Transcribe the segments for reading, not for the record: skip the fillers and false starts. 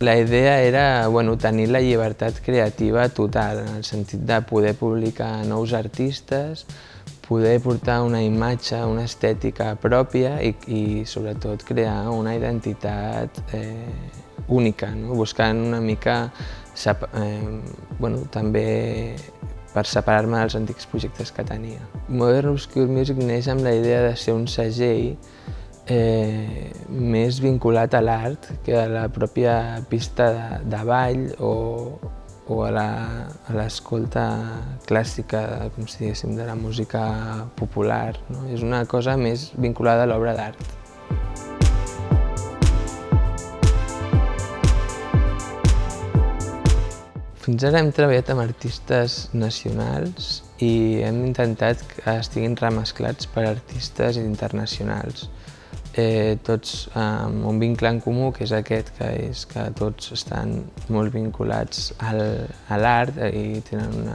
la idea era tenir la llibertat creativa total, en el sentit de poder publicar nous artistes, poder portar una imatge, una estètica pròpia i sobretot crear una identitat única, buscant una mica també per separar-me dels antics projectes que tenia. Modern Obscure Music neix amb la idea de ser un segell més vinculat a l'art que a la pròpia pista de ball o a l'escolta clàssica, com si diguéssim, de la música popular. És una cosa més vinculada a l'obra d'art. Fins ara hem treballat amb artistes nacionals i hem intentat que estiguin remesclats per artistes internacionals. Tots amb un vincle en comú, que és aquest, que és que tots estan molt vinculats a l'art i tenen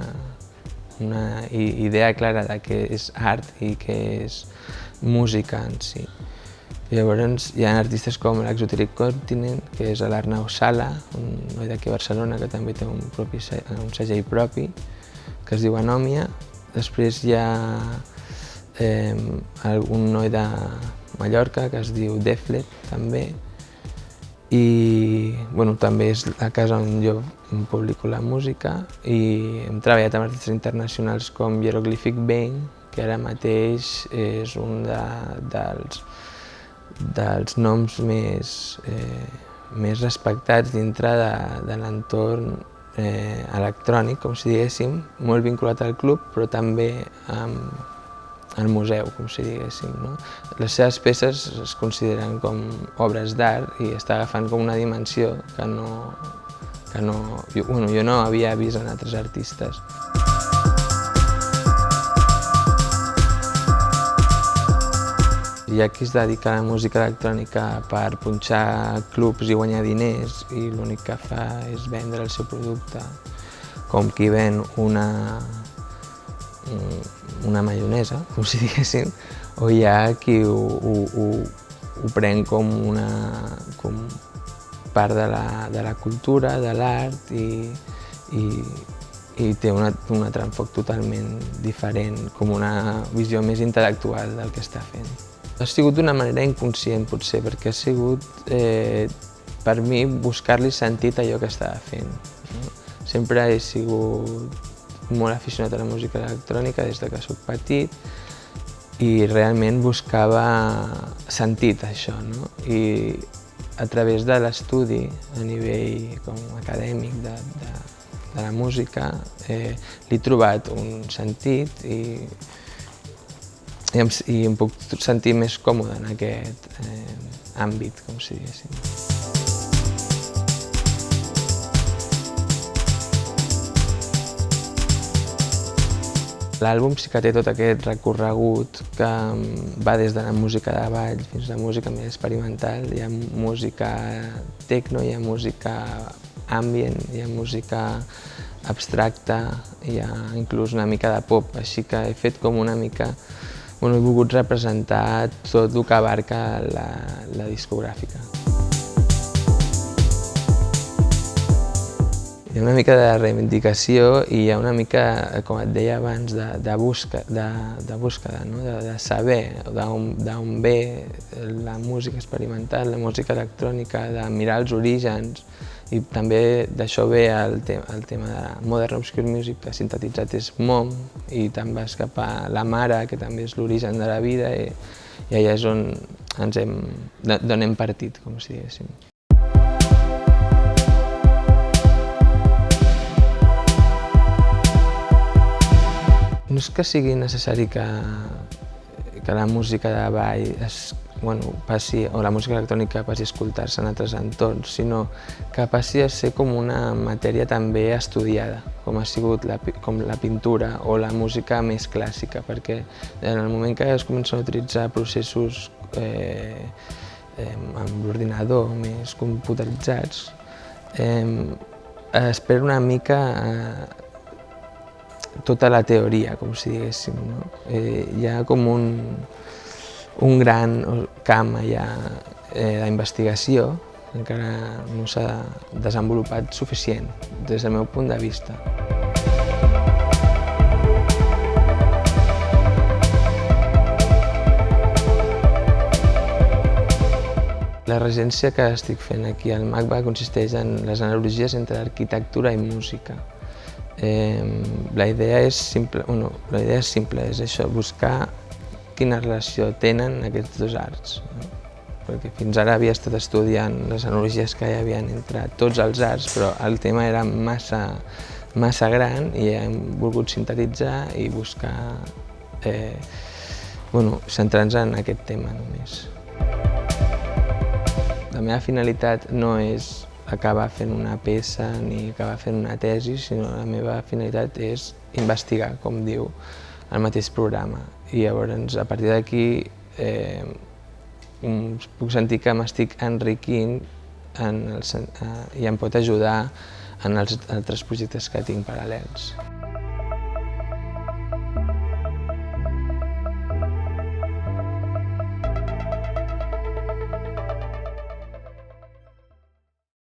una idea clara de què és art i què és música en si. Llavors hi ha artistes com l'Exoteric Continent, que és l'Arnau Sala, un noi d'aquí a Barcelona que també té un segell propi, que es diu Anòmia. Després hi ha un noi de Mallorca que es diu Deflet, també. I també és la casa on jo publico la música i hem treballat amb artistes internacionals com Hieroglyphic Vein, que ara mateix és un dels noms més respectats dintre de l'entorn electrònic, com si diguéssim, molt vinculat al club, però també al museu, com si diguéssim. Les seves peces es consideren com obres d'art i està agafant com una dimensió que jo no havia vist en altres artistes. Hi ha qui es dedica a la música electrònica per punxar clubs i guanyar diners i l'únic que fa és vendre el seu producte, com qui ven una maionesa, com si diguéssim, o hi ha qui ho pren com part de la cultura, de l'art i té un altre enfocament totalment diferent, com una visió més intel·lectual del que està fent. Ha sigut d'una manera inconscient, potser, perquè ha sigut, per mi, buscar-li sentit a allò que estava fent. Sempre he sigut molt aficionat a la música electrònica des que soc petit i realment buscava sentit a això. I a través de l'estudi a nivell acadèmic de la música li he trobat un sentit i em puc sentir més còmode en aquest àmbit, com si diguéssim. L'àlbum sí que té tot aquest recorregut que va des de la música de ball fins a la música més experimental. Hi ha música techno, hi ha música ambient, hi ha música abstracta, hi ha inclús una mica de pop, així que he fet com una mica... He volgut representar tot el que abarca la discogràfica. Hi ha una mica de reivindicació i hi ha una mica, com et deia abans, de búsqueda, de saber d'on ve la música experimental, la música electrònica, de mirar els orígens. I també d'això ve el tema de Modern Obscure Music, que sintetitzat és MOM, i te'n vas cap a la mare, que també és l'origen de la vida, i allà és d'on hem partit, com si diguéssim. No és que sigui necessari que la música de ball passi, o la música electrònica passi a escoltar-se en altres entorns, sinó que passi a ser com una matèria també estudiada, com ha sigut com la pintura o la música més clàssica, perquè en el moment que es comencen a utilitzar processos amb l'ordinador més computeritzats, es perd una mica tota la teoria, com si diguéssim. Hi ha com un gran camp allà d'investigació encara no s'ha desenvolupat suficient, des del meu punt de vista. La residència que estic fent aquí al MACBA consisteix en les analogies entre arquitectura i música. La idea és simple, és això, buscar quina relació tenen aquests dos arts. Perquè fins ara havia estat estudiant les analogies que hi havia entre tots els arts, però el tema era massa gran i hem volgut sintetitzar i buscar centrar-nos en aquest tema només. La meva finalitat no és acabar fent una peça ni acabar fent una tesi, sinó la meva finalitat és investigar, com diu el mateix programa. I llavors, a partir d'aquí, puc sentir que m'estic enriquint i em pot ajudar en els altres projectes que tinc paral·lels.